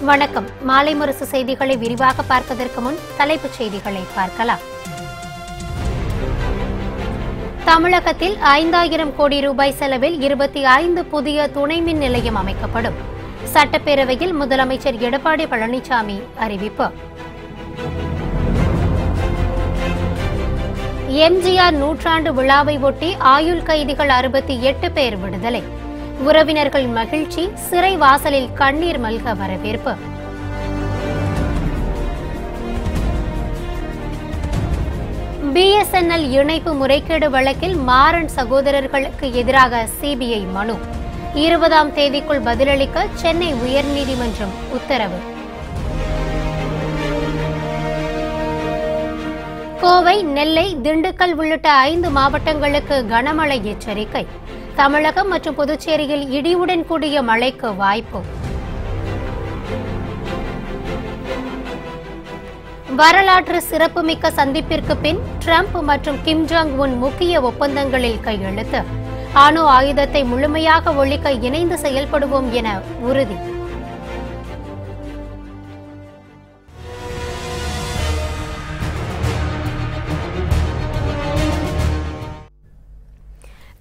வணக்கம். மாலை முரசு செய்திகளை விரிவாக பார்ப்பதற்கு முன் தலைப்புச் செய்திகளை பார்க்கலாம். தமிழகத்தில் 5000 கோடி ரூபாய் செலவில் 25 புதிய துணை மின் நிலையம் அமைக்கப்படும். சட்டப்பேரவையில் முதலமைச்சர் எடப்பாடி பழனிசாமி அறிவிப்பு. எம்ஜிஆர் நூற்றாண்டு விழாவை ஒட்டி ஆயுள் கைதிகள் 68 பேர் விடுதலை. உறவினர்கள் மகிழ்ச்சி, சிறை வாசலில் கண்ணீர் மல்க வரவேற்பு. பிஎஸ்என்எல் இணைப்பு முறைகேடு வழக்கில் மாறன் சகோதரர்களுக்கு எதிராக சிபிஐ மனு. 20ஆம் தேதிக்குள் பதிலளிக்க சென்னை உயர்நீதிமன்றம் உத்தரவு. கோவை, நெல்லை, திண்டுக்கல் உள்ளிட்ட 5 மாவட்டங்களுக்கு கனமழை எச்சரிக்கை. தமிழகம் மற்றும் புதுச்சேரியில் இடியுடன் கூடிய மழைக்கு வாய்ப்பு. வரலாற்று சிறப்புமிக்க சந்திப்பிற்கு பின் டிரம்ப் மற்றும் கிம் ஜாங் உன் முக்கிய ஒப்பந்தங்களில் கையெழுத்து. அணு ஆயுதத்தை முழுமையாக ஒழிக்க இணைந்து செயல்படுவோம் என உறுதி.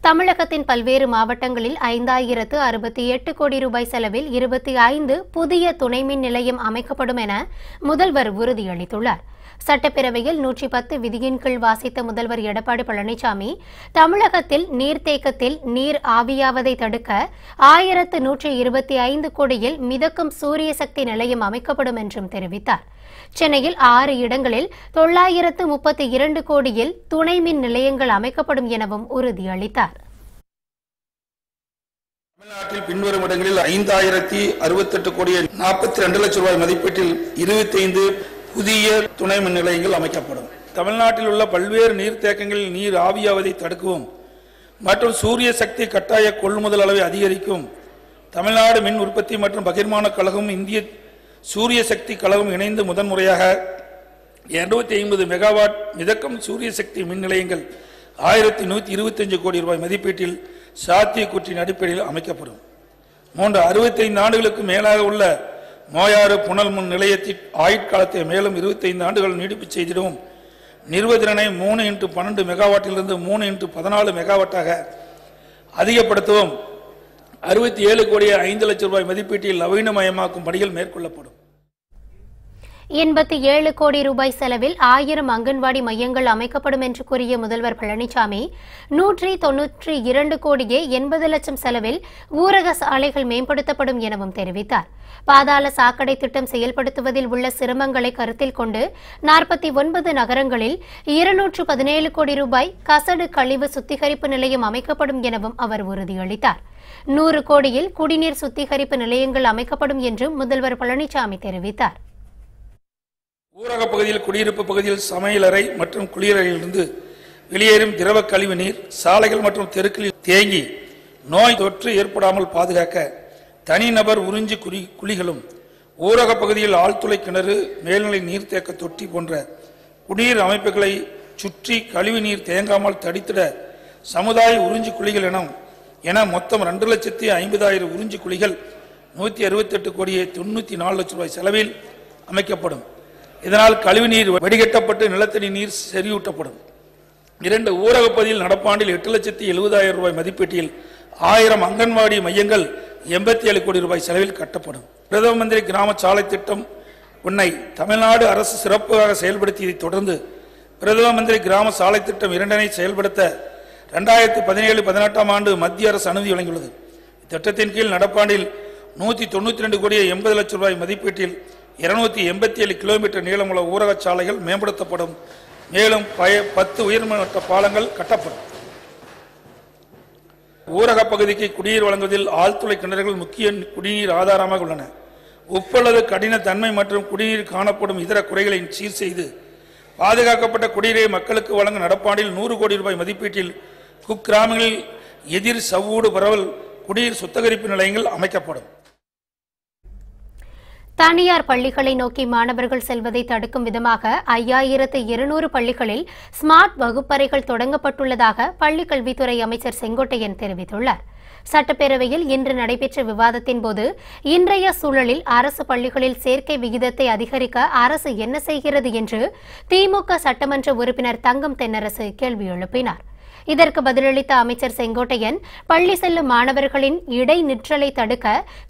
தமிழகத்தின் பல்வேறு மாவட்டங்களில் 5068 கோடி ரூபாய் செலவில் 25 புதிய துணை மின் நிலையம் அமைக்கப்படும் என முதல்வர் உறுதியளித்துள்ளார். சட்டப்பேரவையில் 110 விதியின் கீழ் வாசித்த முதல்வர் எடப்பாடி பழனிசாமி, தமிழகத்தில் நீர்த்தேக்கத்தில் நீர் ஆவியாவதை தடுக்க 1125 கோடியில் மிதக்கும் சூரிய சக்தி நிலையம் அமைக்கப்படும் என்றும் தெரிவித்தார். சென்னையில் 6 இடங்களில் 932 கோடியில் துணை மின் நிலையங்கள் அமைக்கப்படும் எனவும் உறுதியளித்தார். தமிழ்நாட்டில் பின்வரும் இடங்களில் 5068 கோடி 42 லட்சம் ரூபாய் மதிப்பீட்டில் 25 புதிய துணை மின் நிலையங்கள் அமைக்கப்படும். தமிழ்நாட்டில் உள்ள பல்வேறு நீர்த்தேக்கங்களில் நீர் ஆவியாவதை தடுக்கவும் மற்றும் சூரிய சக்தி கட்டாய கொள்முதல் அளவை அதிகரிக்கும் தமிழ்நாடு மின் உற்பத்தி மற்றும் பகிர்மான கழகம், இந்திய சூரிய சக்தி கழகம் இணைந்து முதன்முறையாக 250 மெகாவாட் மிதக்கும் சூரிய சக்தி மின் நிலையங்கள் 1125 கோடி ரூபாய் மதிப்பீட்டில் சாத்தியக்கூற்றின் அடிப்படையில் அமைக்கப்படும். 65 ஆண்டுகளுக்கு மேலாக உள்ள மோயாறு புனல் மின் நிலையத்தின் ஆயுட்காலத்தை மேலும் 25 ஆண்டுகள் நீடிப்பு செய்திடவும் நிறுவதிறனை 3x12 மெகாவாட்டிலிருந்து 3x14 மெகாவாட்டாக அதிகப்படுத்தவும் 67 கோடி 5 லட்சம் ரூபாய் மதிப்பீட்டில் நவீனமயமாக்கும் பணிகள் மேற்கொள்ளப்படும். 87 கோடி ரூபாய் செலவில் 1000 அங்கன்வாடி மையங்கள் அமைக்கப்படும் என்று கூறிய முதல்வர் பழனிசாமி, 192 கோடியே 80 லட்சம் செலவில் ஊரக சாலைகள் மேம்படுத்தப்படும் எனவும் தெரிவித்தார். பாதாள சாக்கடை திட்டம் செயல்படுத்துவதில் உள்ள சிரமங்களை கருத்தில் கொண்டு 49 நகரங்களில் 217 கோடி ரூபாய் கசடு கழிவு சுத்திகரிப்பு நிலையம் அமைக்கப்படும் எனவும் அவர் உறுதியளித்தார். 100 கோடியில் குடிநீர் சுத்திகரிப்பு நிலையங்கள் அமைக்கப்படும் என்றும் முதல்வர் பழனிசாமி தெரிவித்தார். ஊரக பகுதியில், குடியிருப்பு பகுதியில் சமையலறை மற்றும் குளியலறையிலிருந்து வெளியேறும் திரவ கழிவு நீர் சாலைகள் மற்றும் தெருக்களில் தேங்கி நோய் தொற்று ஏற்படாமல் பாதுகாக்க தனிநபர் உறிஞ்சி குழிகளும், ஊரக பகுதியில் ஆழ்துளை கிணறு, மேல்நிலை நீர்த்தேக்க தொட்டி போன்ற குடிநீர் அமைப்புகளை சுற்றி கழிவு நீர் தேங்காமல் தடுத்திட சமுதாய உறிஞ்சி குழிகள் என மொத்தம் 2,50,000 உறிஞ்சி குழிகள் 168 கோடியே 94 லட்சம் ரூபாய் செலவில் அமைக்கப்படும். இதனால் கழிவுநீர் வடிகட்டப்பட்டு நிலத்தடி நீர் செறிவூட்டப்படும். 2 ஊரக பகுதியில் நடப்பாண்டில் 8,70,000 ரூபாய் மதிப்பீட்டில் 1000 அங்கன்வாடி மையங்கள் 87 கோடி ரூபாய் செலவில் கட்டப்படும். பிரதம மந்திரி கிராம சாலை திட்டம் ஒன்றை தமிழ்நாடு அரசு சிறப்பாக செயல்படுத்தியதை தொடர்ந்து பிரதம மந்திரி கிராம சாலை திட்டம் 2 செயல்படுத்த 2017-18ஆம் ஆண்டு மத்திய அரசு அனுமதி வழங்கியுள்ளது. இத்திட்டத்தின் கீழ் நடப்பாண்டில் 192 கோடியே 80 லட்சம் ரூபாய் மதிப்பீட்டில் 287 கிலோமீட்டர் நீளமுள்ள ஊரக சாலைகள் மேம்படுத்தப்படும். மேலும் 10 உயர்மட்ட பாலங்கள் கட்டப்படும். ஊரக பகுதிக்கு குடிநீர் வழங்குவதில் ஆழ்துளை கிணறுகள் முக்கிய குடிநீர் ஆதாரமாக உள்ளன. உப்பளவு, கடின தன்மை மற்றும் குடிநீர் காணப்படும் இதர குறைகளை சீர் செய்து பாதுகாக்கப்பட்ட குடிநீரை மக்களுக்கு வழங்க நடப்பாண்டில் 100 கோடி ரூபாய் மதிப்பீட்டில் குக்கிராமங்களில் எதிர் சவ்வூடு பரவல் குடிநீர் சுத்திகரிப்பு நிலையங்கள் அமைக்கப்படும். தனியார் பள்ளிகளை நோக்கி மாணவர்கள் செல்வதை தடுக்கும் விதமாக 5200 பள்ளிகளில் ஸ்மார்ட் வகுப்பறைகள் தொடங்கப்பட்டுள்ளதாக பள்ளிக்கல்வித்துறை அமைச்சர் செங்கோட்டையன் தெரிவித்துள்ளார். சட்டப்பேரவையில் இன்று நடைபெற்ற விவாதத்தின் போது இன்றைய சூழலில் அரசு பள்ளிகளில் சேர்க்கை விகிதத்தை அதிகரிக்க அரசு என்ன செய்கிறது என்று திமுக சட்டமன்ற உறுப்பினர் தங்கம் தென்னரசு கேள்வி எழுப்பினார். இதற்கு பதிலளித்த அமைச்சர் செங்கோட்டையன், பள்ளி செல்லும் மாணவர்களின் இடைநிற்றலை தடுக்க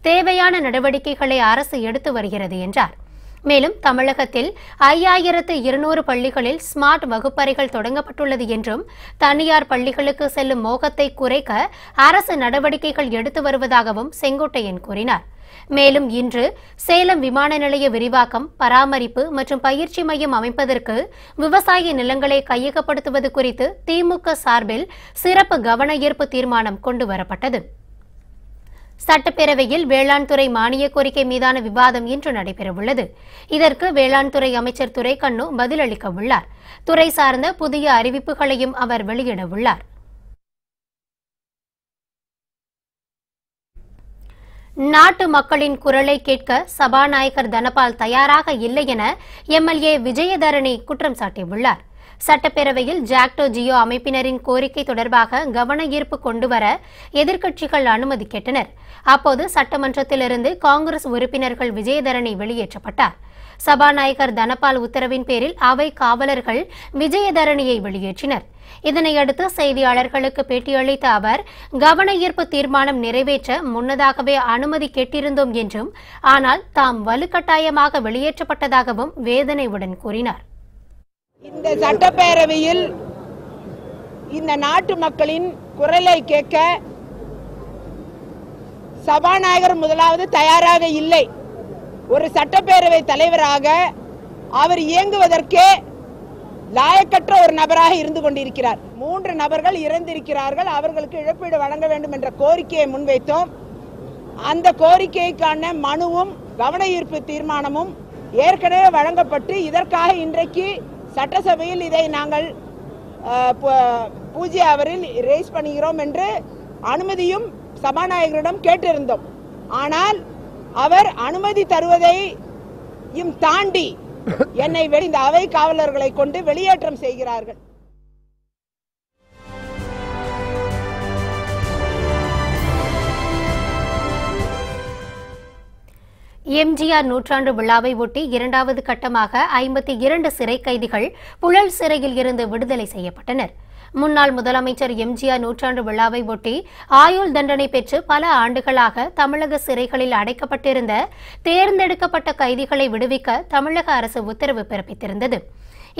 தேவையான நடவடிக்கைகளை அரசு எடுத்து வருகிறது என்றார். மேலும் தமிழகத்தில் 5200 பள்ளிகளில் ஸ்மார்ட் வகுப்பறைகள் தொடங்கப்பட்டுள்ளது என்றும் தனியார் பள்ளிகளுக்கு செல்லும் மோகத்தை குறைக்க அரசு நடவடிக்கைகள் எடுத்து வருவதாகவும் செங்கோட்டையன் கூறினார். மேலும் இன்று சேலம் விமான நிலைய விரிவாக்கம், பராமரிப்பு மற்றும் பயிற்சி மையம் அமைப்பதற்கு விவசாய நிலங்களை கையகப்படுத்துவது குறித்து திமுக சார்பில் சிறப்பு கவன ஈர்ப்பு தீர்மானம் கொண்டுவரப்பட்டது. சட்டப்பேரவையில் வேளாண் துறை மானிய கோரிக்கை மீதான விவாதம் இன்று நடைபெறவுள்ளது. இதற்கு வேளாண் துறை அமைச்சர் துரைக்கண்ணு பதிலளிக்க உள்ளார். துறை சார்ந்த புதிய அறிவிப்புகளையும் அவர் வெளியிட உள்ளார். நாட்டு மக்களின் குரலை கேட்க சபாநாயகர் தனபால் தயாராக இல்லை என எம்எல்ஏ விஜயதரணி குற்றம் சாட்டியுள்ளார். சட்டப்பேரவையில் ஜாக்டோ ஜியோ அமைப்பினரின் கோரிக்கை தொடர்பாக கவன ஈர்ப்பு கொண்டுவர எதிர்க்கட்சிகள் அனுமதி கேட்டனர். அப்போது சட்டமன்றத்திலிருந்து காங்கிரஸ் உறுப்பினர்கள் விஜயதரணி வெளியேற்றப்பட்டார். சபாநாயகர் தனபால் உத்தரவின் பேரில் அவை காவலர்கள் விஜயதரணியை வெளியேற்றினர். இதனையடுத்து செய்தியாளர்களுக்கு பேட்டியளித்த அவர், கவன ஈர்ப்பு தீர்மானம் நிறைவேற்ற முன்னதாகவே அனுமதி கேட்டிருந்தோம் என்றும், ஆனால் தாம் வலுக்கட்டாயமாக வெளியேற்றப்பட்டதாகவும் வேதனையுடன் கூறினார். இந்த சட்டப்பேரவையில் இந்த நாட்டு மக்களின் குரலை கேட்க சபாநாயகர் முதலாவது தயாராக இல்லை. ஒரு சட்டப்பேரவை தலைவராக அவர் இயங்குவதற்கே லாயக்கற்ற ஒரு நபராக இருந்து கொண்டிருக்கிறார். 3 நபர்கள் இறந்திருக்கிறார்கள், அவர்களுக்கு இழப்பீடு வழங்க வேண்டும் என்ற கோரிக்கையை முன்வைத்தோம். அந்த கோரிக்கைக்கான மனுவும் கவன ஈர்ப்பு தீர்மானமும் ஏற்கனவே வழங்கப்பட்டு, இதற்காக இன்றைக்கு சட்டசபையில் இதை நாங்கள் பூஜ்ய அவரில் ரேஸ் பண்ணுகிறோம் என்று அனுமதியும் சபாநாயகரிடம் கேட்டிருந்தோம். ஆனால் அவர் அனுமதி தருவதையும் தாண்டி என்னை இந்த அவை காவலர்களை கொண்டு வெளியேற்றம் செய்கிறார்கள். எம்ஜிஆர் நூற்றாண்டு விழாவை ஒட்டி 2வது கட்டமாக 52 சிறை கைதிகள் புழல் சிறையில் இருந்து விடுதலை செய்யப்பட்டனர். முன்னாள் முதலமைச்சர் எம்ஜிஆர் நூற்றாண்டு விழாவை ஒட்டி ஆயுள் தண்டனை பெற்று பல ஆண்டுகளாக தமிழக சிறைகளில் அடைக்கப்பட்டிருந்த தேர்ந்தெடுக்கப்பட்ட கைதிகளை விடுவிக்க தமிழக அரசு உத்தரவு பிறப்பித்திருந்தது.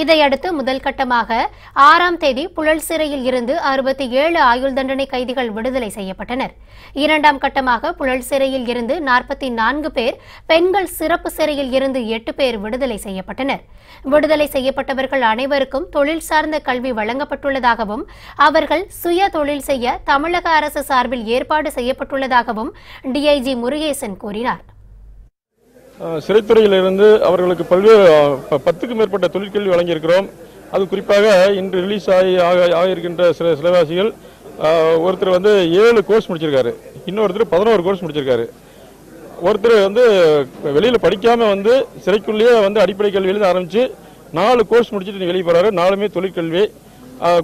இதையடுத்து முதல் கட்டமாக 6ஆம் தேதி புழல் சிறையில் இருந்து 67 ஆயுள் தண்டனை கைதிகள் விடுதலை செய்யப்பட்டனர். 2ஆம் கட்டமாக புழல் சிறையில் இருந்து 44 பேர், பெண்கள் சிறப்பு சிறையில் இருந்து 8 பேர் விடுதலை செய்யப்பட்டனர். விடுதலை செய்யப்பட்டவர்கள் அனைவருக்கும் தொழில் சார்ந்த கல்வி வழங்கப்பட்டுள்ளதாகவும், அவர்கள் சுய தொழில் செய்ய தமிழக அரசு சார்பில் ஏற்பாடு செய்யப்பட்டுள்ளதாகவும் டிஐஜி முருகேசன் கூறினார். சிறைத்துறையிலிருந்து அவர்களுக்கு பல்வேறு 10க்கும் மேற்பட்ட தொழிற்கல்வி வழங்கியிருக்கிறோம். அது குறிப்பாக இன்று ரிலீஸ் ஆகியிருக்கின்ற சிலவாசிகள் ஒருத்தர் 7 கோர்ஸ் முடிச்சிருக்காரு, இன்னொருத்தர் 11 கோர்ஸ் முடிச்சிருக்காரு. ஒருத்தர் வெளியில் படிக்காம சிறைக்குள்ளேயே அடிப்படை கல்வியிலிருந்து ஆரம்பிச்சு 4 கோர்ஸ் முடிச்சுட்டு வெளியே போறாரு. 4மே தொழிற்கல்வி.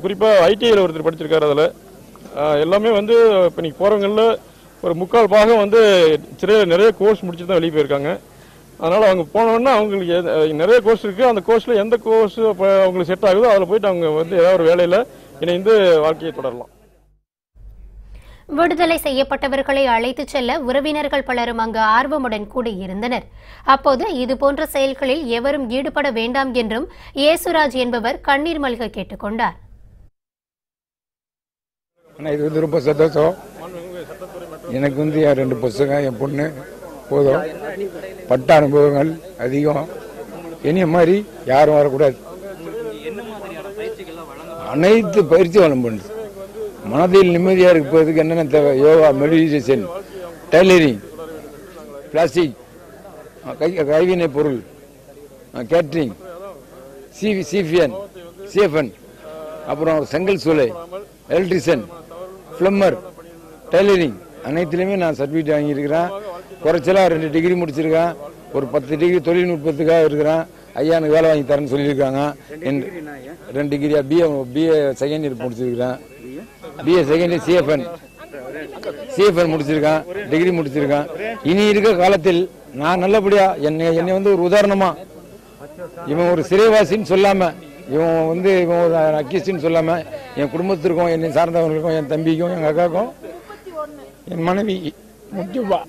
குறிப்பாக ஐடிஐயில் ஒருத்தர் படிச்சிருக்காரு. அதில் எல்லாமே இப்போ இன்னைக்கு போறவங்களில் ஒரு 3/4 பாகம் சிறையில் நிறைய கோர்ஸ் முடிச்சுட்டு தான் வெளியே போயிருக்காங்க. அதனால அவங்க போனோன்னா அவங்களுக்கு நிறைய கோர்ஸ் இருக்கு. அந்த கோர்ஸ்ல எந்த கோர்ஸ் அவங்களுக்கு செட் ஆகுதோ அதில் போயிட்டு அவங்க ஏதாவது ஒரு வேலையில இணைந்து வாழ்க்கையை தொடரலாம். விடுதலை செய்யப்பட்டவர்களை அழைத்துச் செல்ல உறவினர்கள் பலரும் அங்கு ஆர்வமுடன் கூடியிருந்தனர். அப்போது இதுபோன்ற செயல்களில் எவரும் ஈடுபட வேண்டாம் என்றும் ஏசுராஜ் என்பவர் கண்ணீர் மல்க கேட்டுக் கொண்டார். இது ரொம்ப சந்தோஷம். எனக்கு 2 புத்தகம், என் பொண்ணு போதும். பட்ட அனுபவங்கள் அதிகம். இனிய மாதிரி யாரும் வரக்கூடாது. அனைத்து பயிற்சி வழங்கப்படுது. மனதில் நிம்மதியா இருப்பதுக்கு என்னென்ன தேவை? யோகா, மெடிடேஷன், டெய்லரிங், பிளாஸ்டிக், கைவினை பொருள், கேட்டரிங், சிஎஃப்என், அப்புறம் செங்கல் சூளை, எலக்ட்ரிஷியன், பிளம்பர், டெய்லரிங் அனைத்திலுமே நான் சர்டிஃபிகேட் வாங்கியிருக்கிறேன். குறைச்சலா 2 டிகிரி முடிச்சிருக்கேன். ஒரு 10 டிகிரி தொழில்நுட்பத்துக்காக இருக்கிறேன். ஐயா எனக்கு வேலை வாங்கி தரேன்னு சொல்லியிருக்காங்க. 2 டிகிரியா பிஏ செகண்ட் இயர் முடிச்சிருக்கிறேன். பிஏ செகண்ட் இயர் சிஎஃப்என் முடிச்சிருக்கேன். டிகிரி முடிச்சிருக்கேன். இனி இருக்க காலத்தில் நான் நல்லபடியா என்னை வந்து ஒரு உதாரணமா, இவன் ஒரு சிறைவாசின்னு சொல்லாம, இவன் ஒரு அக்கிஸ்டின்னு சொல்லாம, என் குடும்பத்திற்கும் என்னை சார்ந்தவர்களுக்கும் என் தம்பிக்கும் எங்க அக்காவுக்கும் என் மனைவி முக்கியமா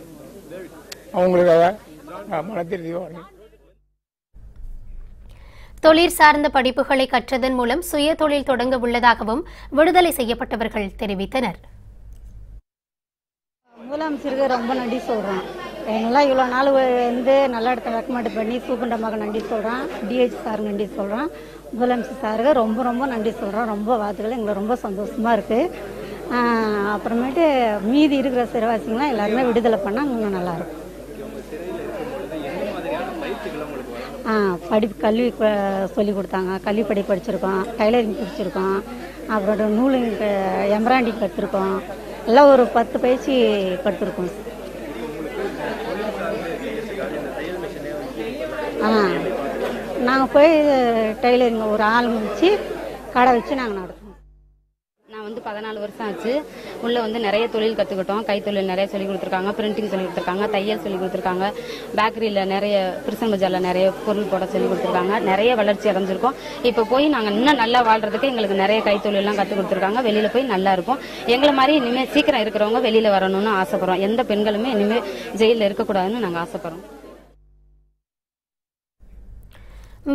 அவங்களுக்காக மனத்திற்கு தொழில் சார்ந்த படிப்புகளை கற்றதன் மூலம் சுய தொழில் தொடங்க உள்ளதாகவும் விடுதலை செய்யப்பட்டவர்கள் தெரிவித்தனர். முதலமைச்சருக்கு ரொம்ப நன்றி சொல்றேன். எங்கெல்லாம் இவ்வளோ நாள் வந்து நல்ல இடத்த ரெக்கமெண்ட் பண்ணி சூப்பண்டமாக நன்றி சொல்கிறேன். டிஹெச் சாருக்கு நன்றி சொல்கிறேன். முதலமைச்சர் சாருக்கு ரொம்ப ரொம்ப நன்றி சொல்கிறேன். ரொம்ப வாழ்த்துக்கள். எங்களுக்கு ரொம்ப சந்தோஷமாக இருக்குது. அப்புறமேட்டு மீதி இருக்கிற சிறைவாசிங்களாம் எல்லாருமே விடுதலை பண்ணால் இன்னும் நல்லாயிருக்கும். கல்வி சொல்லி கொடுத்தாங்க. கல்வி படிச்சிருக்கோம். டைலரிங் படிச்சிருக்கோம். அப்புறம் நூலிங் எம்ப்ராய்டிங் கற்றுருக்கோம். எல்லாம் ஒரு 10 பயிற்சி கற்றுருக்கோம். நாங்கள் போய் டெய்லரிங் ஒரு ஆள் வச்சு கடை வச்சு நாங்கள் நடத்துவோம். நான் வந்து 14 வருஷம் ஆச்சு. உள்ள வந்து நிறைய தொழில் கற்றுக்கிட்டோம். கைத்தொழில் நிறைய சொல்லி கொடுத்துருக்காங்க. பிரிண்டிங் சொல்லி கொடுத்துருக்காங்க. தையல் சொல்லி கொடுத்துருக்காங்க. பேக்கரியில் நிறைய பிரிசன் பஜாரில் நிறைய பொருள் போட சொல்லி கொடுத்துருக்காங்க. நிறைய வளர்ச்சி அடைஞ்சிருக்கோம். இப்போ போய் நாங்கள் இன்னும் நல்லா வாழ்றதுக்கு எங்களுக்கு நிறைய கைத்தொழிலாம் கற்றுக் கொடுத்துருக்காங்க. வெளியில் போய் நல்லா இருக்கும். எங்களை மாதிரி இனிமேல் சீக்கிரம் இருக்கிறவங்க வெளியில் வரணும்னு ஆசைப்படுறோம். எந்த பெண்களுமே இனிமேல் ஜெயிலில் இருக்கக்கூடாதுன்னு நாங்கள் ஆசைப்படுறோம்.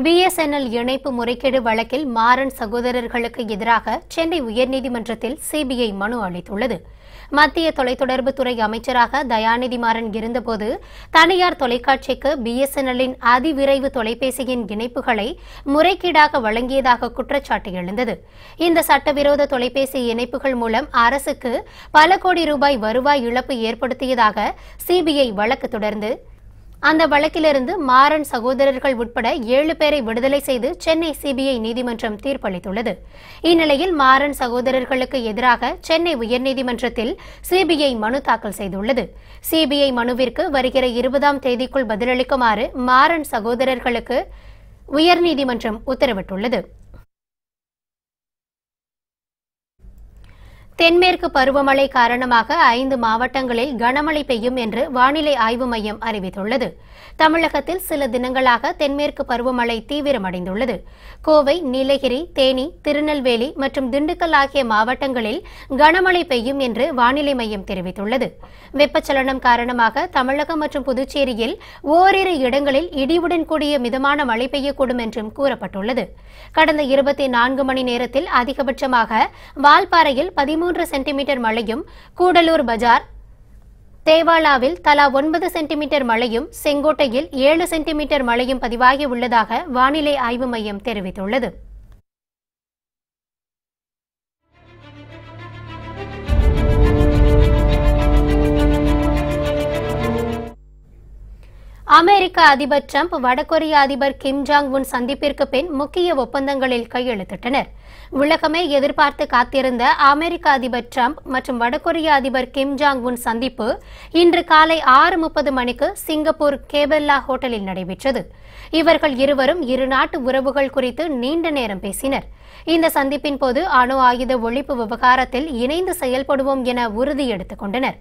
பிஎஸ்என்எல் இணைப்பு முறைகேடு வழக்கில் மாறன் சகோதரர்களுக்கு எதிராக சென்னை உயர்நீதிமன்றத்தில் சிபிஐ மனு அளித்துள்ளது. மத்திய தொலைத்தொடர்புத்துறை அமைச்சராக தயாநிதி மாறன் இருந்தபோது தனியார் தொலைக்காட்சிக்கு பிஎஸ்என்எல்லின் அதிவிரைவு தொலைபேசியின் இணைப்புகளை முறைகேடாக வழங்கியதாக குற்றச்சாட்டு எழுந்தது. இந்த சட்டவிரோத தொலைபேசி இணைப்புகள் மூலம் அரசுக்கு பல கோடி ரூபாய் வருவாய் இழப்பு ஏற்படுத்தியதாக சிபிஐ வழக்கு தொடர்ந்து அந்த வழக்கிலிருந்து மாறன் சகோதரர்கள் உட்பட 7 பேரை விடுதலை செய்து சென்னை சிபிஐ நீதிமன்றம் தீர்ப்பளித்துள்ளது. இந்நிலையில் மாறன் சகோதரர்களுக்கு எதிராக சென்னை உயர்நீதிமன்றத்தில் சிபிஐ மனு தாக்கல் செய்துள்ளது. சிபிஐ மனுவிற்கு வருகிற 20ஆம் தேதிக்குள் பதிலளிக்குமாறு மாறன் சகோதரர்களுக்கு உயர்நீதிமன்றம் உத்தரவிட்டுள்ளது. தென்மேற்கு பருவமழை காரணமாக 5 மாவட்டங்களில் கனமழை பெய்யும் என்று வானிலை ஆய்வு மையம் அறிவித்துள்ளது. தமிழகத்தில் சில தினங்களாக தென்மேற்கு பருவமழை தீவிரமடைந்துள்ளது. கோவை, நீலகிரி, தேனி, திருநெல்வேலி மற்றும் திண்டுக்கல் ஆகிய மாவட்டங்களில் கனமழை பெய்யும் என்று வானிலை மையம் தெரிவித்துள்ளது. வெப்பச்சலனம் காரணமாக தமிழகம் மற்றும் புதுச்சேரியில் ஓரிரு இடங்களில் இடியுடன் கூடிய மிதமான மழை பெய்யக்கூடும் என்றும் கூறப்பட்டுள்ளது. கடந்த 24 மணி நேரத்தில் அதிகபட்சமாக வால்பாறையில் 13 சென்டிமீட்டர் மழையும், கூடலூர் பஜார், தேவாலாவில் தலா 9 சென்டிமீட்டர் மழையும், செங்கோட்டையில் 7 சென்டிமீட்டர் மழையும் பதிவாகியுள்ளதாக வானிலை ஆய்வு மையம் தெரிவித்துள்ளது. அமெரிக்க அதிபர் டிரம்ப் வடகொரிய அதிபர் கிம் ஜாங் உன் சந்திப்பிற்கு பின் முக்கிய ஒப்பந்தங்களில் கையெழுத்திட்டனர். உலகமே எதிர்பார்த்து காத்திருந்த அமெரிக்க அதிபர் டிரம்ப் மற்றும் வடகொரிய அதிபர் கிம் ஜாங் உன் சந்திப்பு இன்று காலை 6:30 மணிக்கு சிங்கப்பூர் கேபெல்லா ஹோட்டலில் நடைபெற்றது. இவர்கள் இருவரும் இரு நாட்டு உறவுகள் குறித்து நீண்ட நேரம் பேசினர். இந்த சந்திப்பின் போது அணு ஆயுத ஒழிப்பு விவகாரத்தில் இணைந்து செயல்படுவோம் என உறுதி எடுத்துக் கொண்டனர்.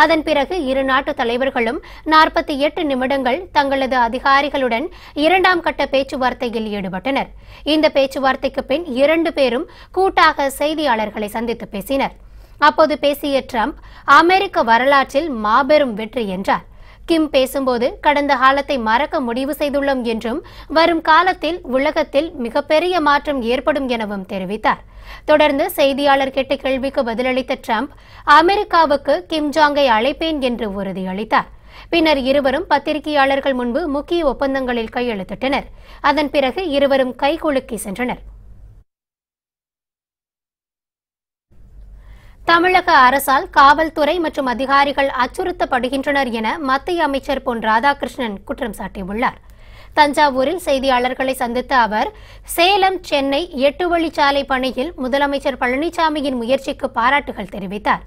அதன் பிறகு இரு நாட்டு தலைவர்களும் 48 நிமிடங்கள் தங்களது அதிகாரிகளுடன் 2ஆம் கட்ட பேச்சுவார்த்தையில் ஈடுபட்டனர். இந்த பேச்சுவார்த்தைக்கு பின் 2 பேரும் கூட்டாக செய்தியாளர்களை சந்தித்து பேசினர். அப்போது பேசிய டிரம்ப் அமெரிக்க வரலாற்றில் மாபெரும் வெற்றி என்றார். கிம் பேசும்போது கடந்த காலத்தை மறக்க முடிவு செய்துள்ளோம் என்றும் வரும் காலத்தில் உலகத்தில் மிகப்பெரிய மாற்றம் ஏற்படும் எனவும் தெரிவித்தார். தொடர்ந்து செய்தியாளர் கேட்ட கேள்விக்கு பதிலளித்த டிரம்ப் அமெரிக்காவுக்கு கிம் ஜாங்கை அழைப்பேன் என்று உறுதியளித்தார். பின்னர் இருவரும் பத்திரிகையாளர்கள் முன்பு முக்கிய ஒப்பந்தங்களில் கையெழுத்திட்டனர். அதன் பிறகு இருவரும் கைகுலுக்கி சென்றனர். தமிழக அரசால் காவல்துறை மற்றும் அதிகாரிகள் அச்சுறுத்தப்படுகின்றனர் என மத்திய அமைச்சர் பொன் ராதாகிருஷ்ணன் குற்றம் சாட்டியுள்ளார். தஞ்சாவூரில் செய்தியாளர்களை சந்தித்த அவர் சேலம் சென்னை 8 வழிச்சாலை பணியில் முதலமைச்சர் பழனிசாமியின் முயற்சிக்கு பாராட்டுகள் தெரிவித்தார்.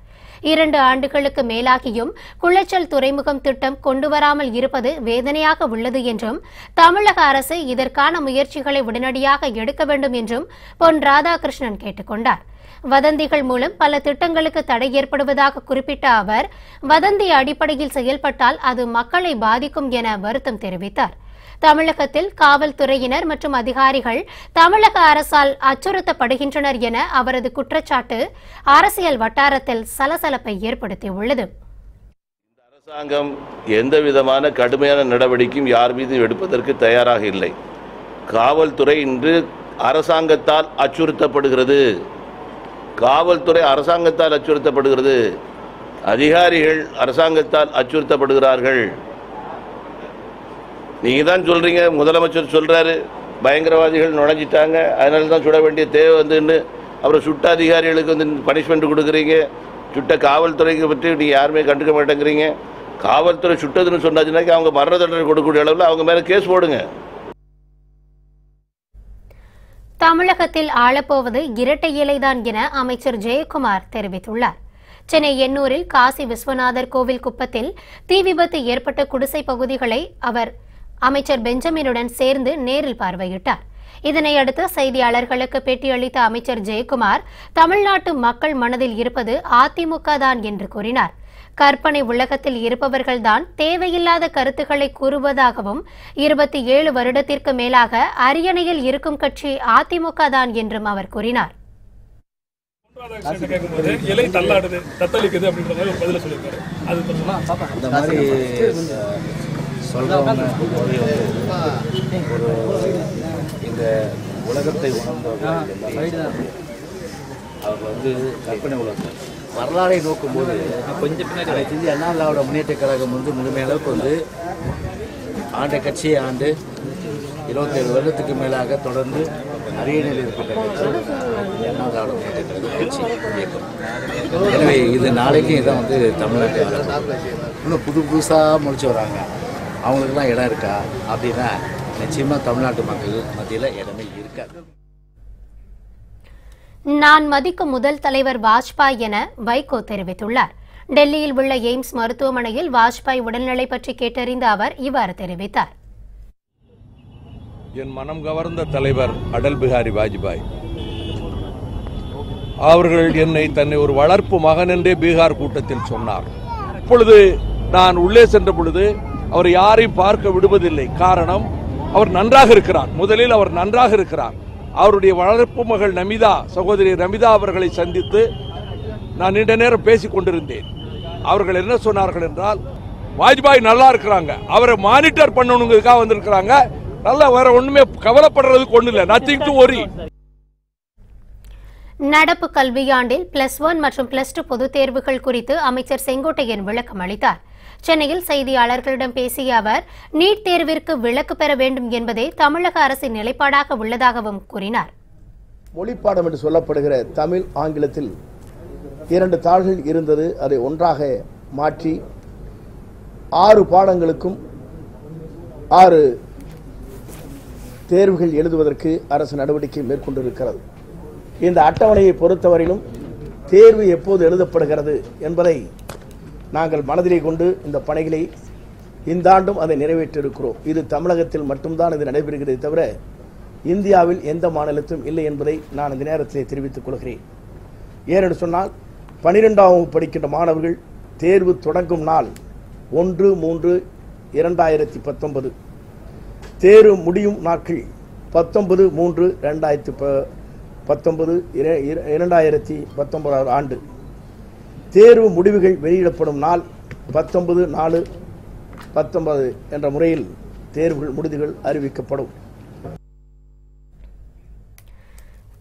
2 ஆண்டுகளுக்கு மேலாகியும் குளச்சல் துறைமுகம் திட்டம் கொண்டுவராமல் இருப்பது வேதனையாக உள்ளது என்றும் தமிழக அரசு இதற்கான முயற்சிகளை உடனடியாக எடுக்க வேண்டும் என்றும் பொன் ராதாகிருஷ்ணன் கேட்டுக் கொண்டார். வதந்திகள் மூலம் பல திட்டங்களுக்கு தடை ஏற்படுவதாக குறிப்பிட்ட அவர், வதந்தி அடிப்படையில் செயல்பட்டால் அது மக்களை பாதிக்கும் என வருத்தம் தெரிவித்தார். தமிழகத்தில் காவல்துறையினர் மற்றும் அதிகாரிகள் தமிழக அரசால் அச்சுறுத்தப்படுகின்றனர் என அவரது குற்றச்சாட்டு அரசியல் வட்டாரத்தில் சலசலப்பை ஏற்படுத்தியுள்ளது. அரசாங்கம் எந்தவிதமான கடுமையான நடவடிக்கையும் யார் மீதும் எடுப்பதற்கு தயாராக இல்லை. காவல்துறை இன்று அரசாங்கத்தால் அச்சுறுத்தப்படுகிறது. காவல்துறை அரசாங்கத்தால் அச்சுறுத்தப்படுகிறது. அதிகாரிகள் அரசாங்கத்தால் அச்சுறுத்தப்படுகிறார்கள். நீங்க தான் சொல்றீங்க, முதலமைச்சர் சொல்றாரு பயங்கரவாதிகள் நுழைஞ்சிட்டாங்க, அதனால தான் சுட வேண்டிய தேவை வந்துன்னு. அப்புறம் சுட்ட அதிகாரிகளுக்கு வந்து பனிஷ்மெண்ட் கொடுக்குறீங்க. சுட்ட காவல்துறைக்கு பற்றி நீங்க யாருமே கண்டுக்க மாட்டேங்கிறீங்க. காவல்துறை சுட்டதுன்னு சொன்னாச்சுனாக்கி அவங்க மரண தண்டனை கொடுக்கக்கூடிய அளவில் அவங்க மேல கேஸ் போடுங்க. தமிழகத்தில் ஆளப்போவது இரட்டை இலைதான் என அமைச்சர் ஜெயக்குமார் தெரிவித்துள்ளார். சென்னை எண்ணூரில் காசி விஸ்வநாதர் கோவில் குப்பத்தில் தீ விபத்து ஏற்பட்ட குடிசை பகுதிகளை அவர் அமைச்சர் பெஞ்சமினுடன் சேர்ந்து நேரில் பார்வையிட்டார். இதனையடுத்து செய்தியாளர்களுக்கு பேட்டியளித்த அமைச்சர் ஜெயக்குமார், தமிழ்நாட்டு மக்கள் மனதில் இருப்பது அதிமுக தான் என்று கூறினார். கற்பனை உலகத்தில் இருப்பவர்கள்தான் தேவையில்லாத கருத்துக்களை கூறுவதாகவும் 27 வருடத்திற்கு மேலாக அரியணையில் இருக்கும் கட்சி அதிமுக தான் என்றும் அவர் கூறினார். இலை தள்ளாடுது, தத்தளிக்குது அப்படின்ற மாதிரி ஒரு பதில சொல்லியிருக்காரு. அது அந்த மாதிரி சொல்றவங்க இந்த உலகத்தை உணர்ந்தவர்கள் அவங்க வந்து கற்பனை உலகம் வரலாறை நோக்கும் போது கொஞ்சம் பின்னாடி இந்திய அண்ணா திராவிட முன்னேற்ற கழகம் வந்து முழுமைய அளவுக்கு வந்து ஆண்ட கட்சியை ஆண்டு 27 வருடத்துக்கு மேலாக தொடர்ந்து அரியணையில் இருக்கின்ற கட்சி அண்ணா திராவிட முன்னேற்ற கழகம் கட்சி இயக்கம். எனவே இது நாளைக்கும் இதான் வந்து தமிழ்நாட்டில் இன்னும் புதுசாக முடிச்சு வராங்க. அவங்களுக்கெல்லாம் இடம் இருக்கா அப்படின்னா நிச்சயமாக தமிழ்நாட்டு மக்கள் மத்தியில் இடமே இருக்காது. நான் மதிக்கும் முதல் தலைவர் வாஜ்பாய் என வைகோ தெரிவித்துள்ளார். டெல்லியில் உள்ள எய்ம்ஸ் மருத்துவமனையில் வாஜ்பாய் உடல்நிலை பற்றி கேட்டறிந்த அவர் இவ்வாறு தெரிவித்தார். என் மனம் கவர்ந்த தலைவர் அடல் பிஹாரி வாஜ்பாய் அவர்கள் தன்னை ஒரு வளர்ப்பு மகன் என்றே பீகார் கூட்டத்தில் சொன்னார். இப்பொழுது நான் உள்ளே சென்ற பொழுது அவர் யாரையும் பார்க்க விடுவதில்லை. காரணம், அவர் நன்றாக இருக்கிறார். முதலில் அவர் நன்றாக இருக்கிறார். அவருடைய வளர்ப்பு மகள் நமிதா, சகோதரி நமிதா அவர்களை சந்தித்து நான் நீண்ட நேரம் பேசிக் கொண்டிருந்தேன். அவர்கள் என்ன சொன்னார்கள் என்றால், வாஜ்பாய் நல்லா இருக்கிறாங்க, அவரை மானிட்டர் பண்ணணுங்கிறதுக்காக வந்திருக்கிறாங்க, நல்லா, வேற ஒண்ணுமே கவலைப்படுறதுக்கு ஒண்ணு இல்லை, நத்திங் டு வரி. நடப்பு கல்வியாண்டில் +1 மற்றும் +2 பொதுத் தேர்வுகள் குறித்து அமைச்சர் செங்கோட்டையன் விளக்கம் அளித்தார். சென்னையில் செய்தியாளர்களிடம் பேசிய அவர், நீட் தேர்விற்கு விலக்கு பெற வேண்டும் என்பதே தமிழக அரசின் நிலைப்பாடாக உள்ளதாகவும் கூறினார். மொழிப்பாடம் என்று சொல்லப்படுகிற தமிழ் ஆங்கிலத்தில் 2 தாள்கள் இருந்தது. அதை ஒன்றாக மாற்றி 6 பாடங்களுக்கும் 6 தேர்வுகள் எழுதுவதற்கு அரசு நடவடிக்கை மேற்கொண்டிருக்கிறது. இந்த அட்டவணையை பொறுத்தவரையிலும் தேர்வு எப்போது எழுதப்படுகிறது என்பதை நாங்கள் மனதிலே கொண்டு இந்த பணிகளை இந்த ஆண்டும் அதை நிறைவேற்றியிருக்கிறோம். இது தமிழகத்தில் மட்டும்தான் இது நடைபெறுகிறதே தவிர இந்தியாவில் எந்த மாநிலத்திலும் இல்லை என்பதை நான் இந்த நேரத்திலே தெரிவித்துக் கொள்கிறேன். ஏனென்று சொன்னால் 12ஆம் வகுப்பு படிக்கின்ற மாணவர்கள் தேர்வு தொடங்கும் நாள் 1/3/2019, தேர்வு முடியும் நாட்கள் 19/3/2019 ஆண்டு. தேர்வு முடிவுகள் வெளியிடப்படும் நாள் 19/4/19 என்ற முறையில் தேர்வுகள் முடிவுகள் அறிவிக்கப்படும்.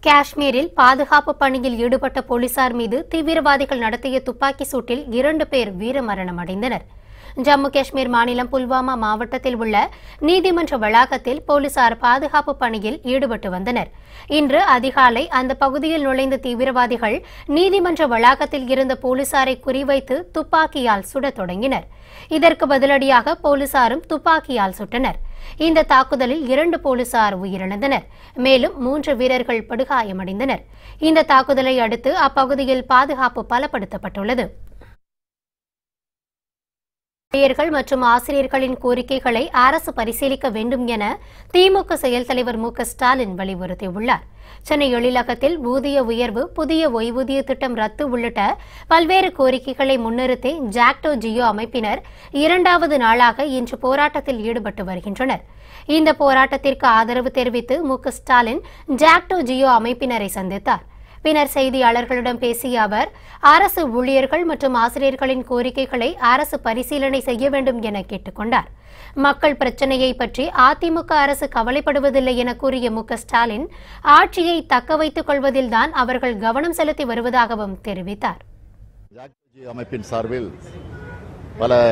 காஷ்மீரில் பாதுகாப்பு பணியில் ஈடுபட்ட போலீசார் மீது தீவிரவாதிகள் நடத்திய துப்பாக்கி சூட்டில் 2 பேர் வீரமரணம் அடைந்தனர். ஜம்மு காஷ்மீர் மாநிலம் புல்வாமா மாவட்டத்தில் உள்ள நீதிமன்ற வளாகத்தில் போலீசார் பாதுகாப்பு பணியில் ஈடுபட்டு வந்தனர். இன்று அதிகாலை அந்த பகுதியில் நுழைந்த தீவிரவாதிகள் நீதிமன்ற வளாகத்தில் இருந்த போலீசாரை குறிவைத்து துப்பாக்கியால் சுடத் தொடங்கினர். இதற்கு பதிலடியாக போலீசாரும் துப்பாக்கியால் சுட்டனர். இந்த தாக்குதலில் 2 போலீசார் உயிரிழந்தனர். மேலும் 3 வீரர்கள் படுகாயமடைந்தனர். இந்த தாக்குதலை அடுத்து அப்பகுதியில் பாதுகாப்பு பலப்படுத்தப்பட்டுள்ளது. ஊழியர்கள் மற்றும் ஆசிரியர்களின் கோரிக்கைகளை அரசு பரிசீலிக்க வேண்டும் என திமுக செயல் தலைவர் மு.க.ஸ்டாலின் வலியுறுத்தியுள்ளார். சென்னை எழிலகத்தில் ஊதிய உயர்வு, புதிய ஓய்வூதிய திட்டம் ரத்து உள்ளிட்ட பல்வேறு கோரிக்கைகளை முன்னிறுத்தி ஜாக்டோ ஜியோ அமைப்பினர் 2வது நாளாக இன்று போராட்டத்தில் ஈடுபட்டு வருகின்றனர். இந்த போராட்டத்திற்கு ஆதரவு தெரிவித்து மு.க.ஸ்டாலின் ஜாக்டோ ஜியோ அமைப்பினரை சந்தித்தார். பின்னர் செய்தியாளர்களிடம் பேசிய அவர், அரசு ஊழியர்கள் மற்றும் ஆசிரியர்களின் கோரிக்கைகளை அரசு பரிசீலனை செய்ய வேண்டும் என கேட்டுக் கொண்டார். மக்கள் பிரச்சினையை பற்றி அதிமுக அரசு கவலைப்படுவதில்லை என கூறிய மு.க.ஸ்டாலின், ஆட்சியை தக்க வைத்துக் கொள்வதில்தான் அவர்கள் கவனம் செலுத்தி வருவதாகவும் தெரிவித்தார். அமைப்பின் சார்பில் பல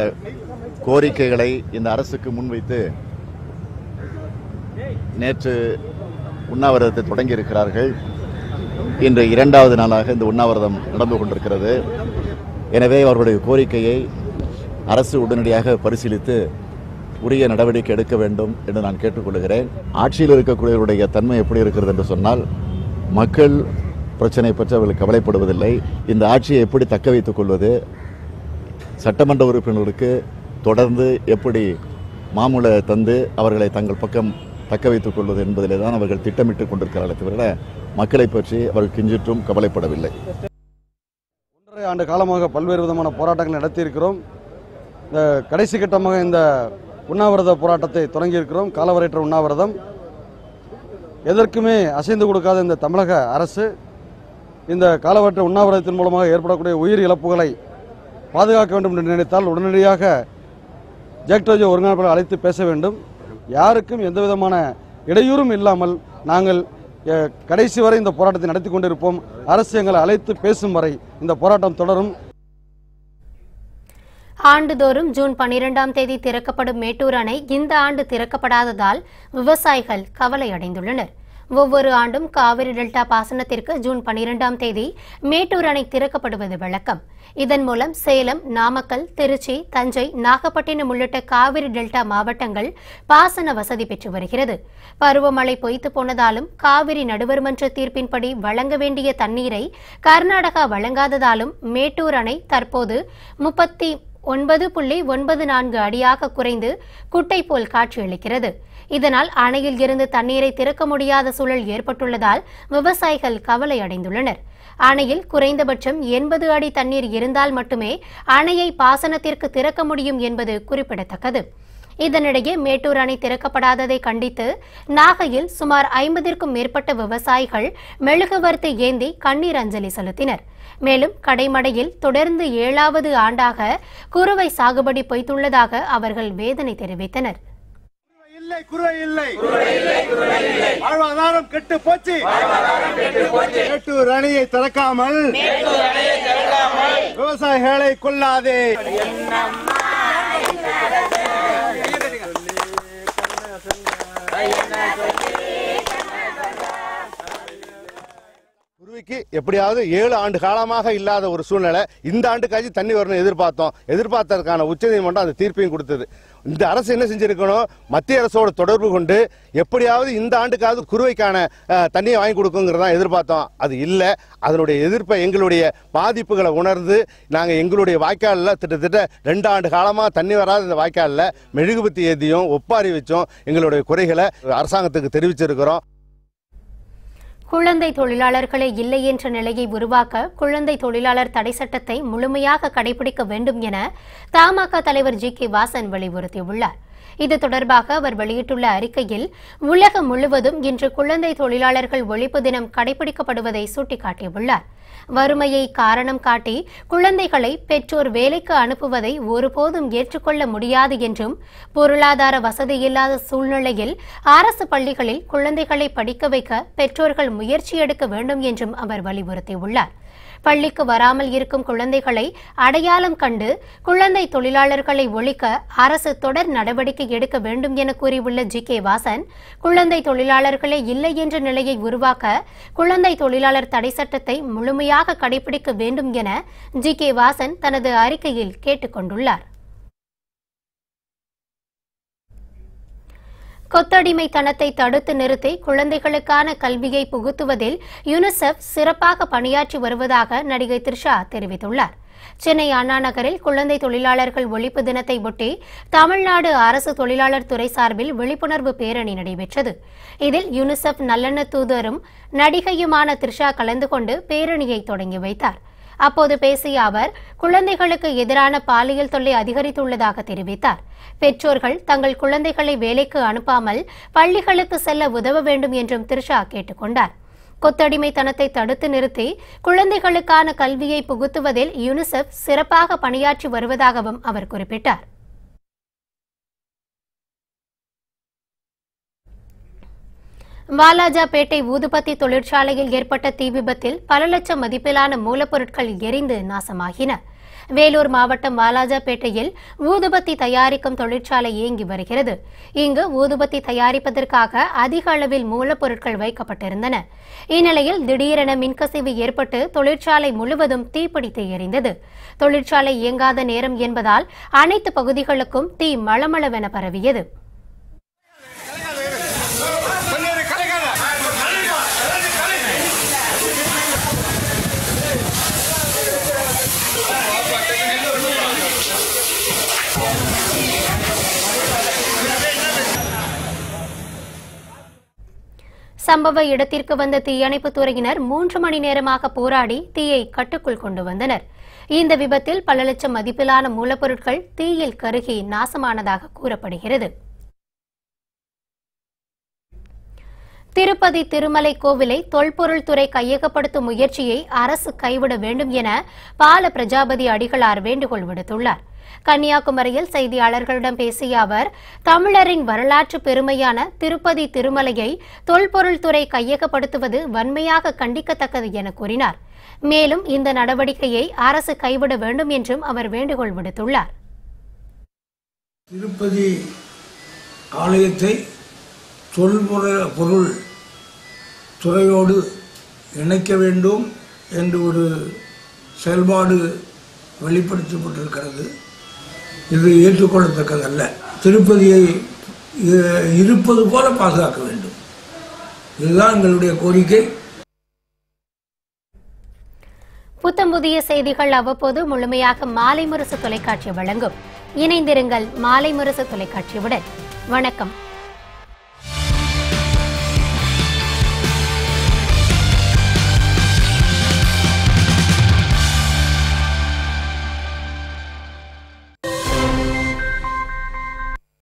கோரிக்கைகளை இந்த அரசுக்கு முன்வைத்து நேற்று உண்ணாவிரதத்தை தொடங்கியிருக்கிறார்கள். இன்று 2வது நாளாக இந்த உண்ணாவிரதம் நடந்து கொண்டிருக்கிறது. எனவே அவர்களுடைய கோரிக்கையை அரசு உடனடியாக பரிசீலித்து உரிய நடவடிக்கை எடுக்க வேண்டும் என்று நான் கேட்டுக்கொள்கிறேன். ஆட்சியில் இருக்கக்கூடியவருடைய தன்மை எப்படி இருக்கிறது என்று சொன்னால், மக்கள் பிரச்சனை பற்றி அவர்கள் கவலைப்படுவதில்லை. இந்த ஆட்சியை எப்படி தக்க வைத்துக் கொள்வது, சட்டமன்ற உறுப்பினர்களுக்கு தொடர்ந்து எப்படி மாமூல தந்து அவர்களை தங்கள் பக்கம் தக்க வைத்துக் கொள்வது என்பதிலே தான் அவர்கள் திட்டமிட்டுக் கொண்டிருக்கிறார்கள் தவிர மக்களை பற்றி அவர்கள் கிஞ்சிற்றும் கவலைப்படவில்லை. 1.5 ஆண்டு காலமாக பல்வேறு விதமான போராட்டங்கள் நடத்தியிருக்கிறோம். இந்த கடைசி கட்டமாக இந்த உண்ணாவிரத போராட்டத்தை தொடங்கியிருக்கிறோம். காலவரையற்ற உண்ணாவிரதம். எதற்குமே அசைந்து கொடுக்காத இந்த தமிழக அரசு இந்த காலவரையற்ற உண்ணாவிரதத்தின் மூலமாக ஏற்படக்கூடிய உயிர் இழப்புகளை பாதுகாக்க வேண்டும் என்று நினைத்தால் உடனடியாக ஜாக்டோ ஒருங்கிணைப்பாளர் அழைத்து பேச வேண்டும். யாருக்கும் எந்த விதமான இடையூறும் இல்லாமல் நாங்கள் கடைசி வரை இந்த போராட்டத்தை நடத்தி கொண்டிருப்போம். அரசு எங்களை அழைத்து பேசும் வரை இந்த போராட்டம் தொடரும். ஆண்டுதோறும் ஜூன் 12ஆம் தேதி திறக்கப்படும் மேட்டூர் அணை இந்த ஆண்டு திறக்கப்படாததால் விவசாயிகள் கவலை அடைந்துள்ளனர். ஒவ்வொரு ஆண்டும் காவிரி டெல்டா பாசனத்திற்கு ஜூன் 12ஆம் தேதி மேட்டூர் அணை திறக்கப்படுவது வழக்கம். இதன் மூலம் சேலம், நாமக்கல், திருச்சி, தஞ்சை, நாகப்பட்டினம் உள்ளிட்ட காவிரி டெல்டா மாவட்டங்கள் பாசன வசதி பெற்று வருகிறது. பருவமழை பொய்த்து போனதாலும் காவிரி நடுவர் மன்ற தீர்ப்பின்படி வழங்க வேண்டிய தண்ணீரை கர்நாடகா வழங்காததாலும் மேட்டூர் அணை தற்போது 39.94 அடியாக குறைந்து குட்டை போல் காட்சியளிக்கிறது. இதனால் அணையில் இருந்து தண்ணீரை திறக்க முடியாத சூழல் ஏற்பட்டுள்ளதால் விவசாயிகள் கவலை அடைந்துள்ளனர். அணையில் குறைந்தபட்சம் 80 அடி தண்ணீர் இருந்தால் மட்டுமே அணையை பாசனத்திற்கு திறக்க முடியும் என்பது குறிப்பிடத்தக்கது. இதனிடையே மேட்டூர் அணை திறக்கப்படாததை கண்டித்து நாகையில் சுமார் 50க்கும் மேற்பட்ட விவசாயிகள் மெழுகுவர்த்தி ஏந்தி கண்ணீர் அஞ்சலி செலுத்தினர். மேலும் கடைமடையில் தொடர்ந்து 7வது ஆண்டாக குறுவை சாகுபடி பொய்த்துள்ளதாக அவர்கள் வேதனை தெரிவித்தனர். வாழ்வாதாரம் கெட்டு போச்சு. மேட்டூர் அணையை திறக்காமல் விவசாயிகளை கொல்லாதே. குருவிக்கு எப்படியாவது 7 ஆண்டு காலமாக இல்லாத ஒரு சூழ்நிலை. இந்த ஆண்டுக்காச்சும் தண்ணி வரணும் எதிர்பார்த்ததற்கான உச்சநீதிமன்றம் அந்த தீர்ப்பையும் கொடுத்தது. இந்த அரசு என்ன செஞ்சிருக்கணும், மத்திய அரசோட தொடர்பு கொண்டு எப்படியாவது இந்த ஆண்டுக்காவது குருவைக்கான தண்ணியை வாங்கி கொடுக்குங்கிறதான் எதிர்பார்த்தோம். அது இல்லை. அதனுடைய எதிர்ப்பை, எங்களுடைய பாதிப்புகளை உணர்ந்து நாங்கள் எங்களுடைய வாய்க்காலில் கிட்டத்தட்ட 2 ஆண்டு காலமாக தண்ணி வராத இந்த வாய்க்காலில் மெழுகுபத்தி ஏந்தியும் ஒப்பாரி வச்சும் எங்களுடைய குறைகளை அரசாங்கத்துக்கு தெரிவிச்சிருக்கிறோம். குழந்தை தொழிலாளர்களே இல்லை என்ற நிலையை உருவாக்க குழந்தை தொழிலாளர் தடை சட்டத்தை முழுமையாக கடைபிடிக்க வேண்டும் என தமாக தலைவர் ஜி.கே. வாசன் வலியுறுத்தியுள்ளார். இது தொடர்பாக அவர் வெளியிட்டுள்ள அறிக்கையில், உலகம் முழுவதும் இன்று குழந்தை தொழிலாளர்கள் ஒழிப்பு தினம் கடைபிடிக்கப்படுவதை சுட்டிக்காட்டியுள்ளார். வறுமையை காரணம் காட்டி குழந்தைகளை பெற்றோர் வேலைக்கு அனுப்புவதை ஒருபோதும் ஏற்றுக்கொள்ள முடியாது என்றும், பொருளாதார வசதி இல்லாத சூழ்நிலையில் அரசு பள்ளிகளில் குழந்தைகளை படிக்க வைக்க பெற்றோர்கள் முயற்சி எடுக்க வேண்டும் என்றும் அவர் வலியுறுத்தியுள்ளார். பள்ளிக்கு வராமல் இருக்கும் குழந்தைகளை அடையாளம் கண்டு குழந்தை தொழிலாளர்களை ஒழிக்க அரசு தொடர் நடவடிக்கை எடுக்க வேண்டும் என கூறியுள்ள ஜி.கே. வாசன், குழந்தை தொழிலாளர்களே இல்லை என்ற நிலையை உருவாக்க குழந்தை தொழிலாளர் தடை சட்டத்தை முழுமையாக கடைபிடிக்க வேண்டும் என ஜி.கே. வாசன் தனது அறிக்கையில் கேட்டுக் கொண்டுள்ளார். கொத்தடிமைத்தனத்தை தடுத்து நிறுத்தி குழந்தைகளுக்கான கல்வியை புகுத்துவதில் யுனிசெஃப் சிறப்பாக பணியாற்றி வருவதாக நடிகை த்ரிஷா தெரிவித்துள்ளார். சென்னை அண்ணா நகரில் குழந்தை தொழிலாளர்கள் ஒழிப்பு தினத்தை ஒட்டி தமிழ்நாடு அரசு தொழிலாளர் துறை சார்பில் விழிப்புணர்வு பேரணி நடைபெற்றது. இதில் யுனிசெஃப் நல்லெண்ண தூதரும் நடிகையுமான த்ரிஷா கலந்து கொண்டு பேரணியை தொடங்கி வைத்தார். அப்போது பேசிய அவர், குழந்தைகளுக்கு எதிரான பாலியல் தொல்லை அதிகரித்துள்ளதாக தெரிவித்தார். பெற்றோர்கள் தங்கள் குழந்தைகளை வேலைக்கு அனுப்பாமல் பள்ளிகளுக்கு செல்ல உதவ வேண்டும் என்றும் த்ரிஷா கேட்டுக் கொண்டார். கொத்தடிமைத்தனத்தை தடுத்து நிறுத்தி குழந்தைகளுக்கான கல்வியை புகுத்துவதில் யுனிசெஃப் சிறப்பாக பணியாற்றி வருவதாகவும் அவர் குறிப்பிட்டார். வாலாஜாபேட்டை ஊதுபத்தி தொழிற்சாலையில் ஏற்பட்ட தீ விபத்தில் பல லட்சம் மதிப்பிலான மூலப்பொருட்கள் எரிந்து நாசமாகின. வேலூர் மாவட்டம் வாலாஜாபேட்டையில் ஊதுபத்தி தயாரிக்கும் தொழிற்சாலை இயங்கி வருகிறது. இங்கு ஊதுபத்தி தயாரிப்பதற்காக அதிக அளவில் மூலப்பொருட்கள் வைக்கப்பட்டிருந்தன. இந்நிலையில் திடீரென மின்கசிவு ஏற்பட்டு தொழிற்சாலை முழுவதும் தீப்பிடித்து எரிந்தது. தொழிற்சாலை இயங்காத நேரம் என்பதால் அனைத்து பகுதிகளுக்கும் தீ மளமளவென பரவியது. சம்பவ இடத்திற்கு வந்த தீயணைப்புத் துறையினர் 3 மணி நேரமாக போராடி தீயை கட்டுக்குள் கொண்டு வந்தனர். இந்த விபத்தில் பல லட்சம் மதிப்பிலான மூலப்பொருட்கள் தீயில் கருகி நாசமானதாக கூறப்படுகிறது. திருப்பதி திருமலை கோவிலை தொல்பொருள் துறை கையகப்படுத்தும் முயற்சியை அரசு கைவிட வேண்டும் என பால பிரஜாபதி அடிகளார் வேண்டுகோள் விடுத்துள்ளார். கன்னியாகுமரியில் செய்தியாளர்களிடம் பேசிய அவர், தமிழரின் வரலாற்று பெருமையான திருப்பதி திருமலையை தொல்பொருள் துறை கையகப்படுத்துவது வன்மையாக கண்டிக்கத்தக்கது என கூறினார். மேலும் இந்த நடவடிக்கையை அரசு கைவிட வேண்டும் என்றும் அவர் வேண்டுகோள் விடுத்துள்ளார். திருப்பதி ஆலயத்தை தொல்பொருள் துறையோடு இணைக்க வேண்டும் என்று ஒரு செயல்பாடு வெளிப்படுத்தப்பட்டிருக்கிறது. இது ஏற்றுக்கொள்ளத்தக்கதல்ல. திருப்பதியை இருப்பது போல பாதுகாக்க வேண்டும். இதுதான் எங்களுடைய கோரிக்கை. புத்தம் புதிய செய்திகள் அவ்வப்போது முழுமையாக மாலை முரசு தொலைக்காட்சி வழங்கும். இணைந்திருங்கள் மாலை முரசு தொலைக்காட்சியுடன். வணக்கம்.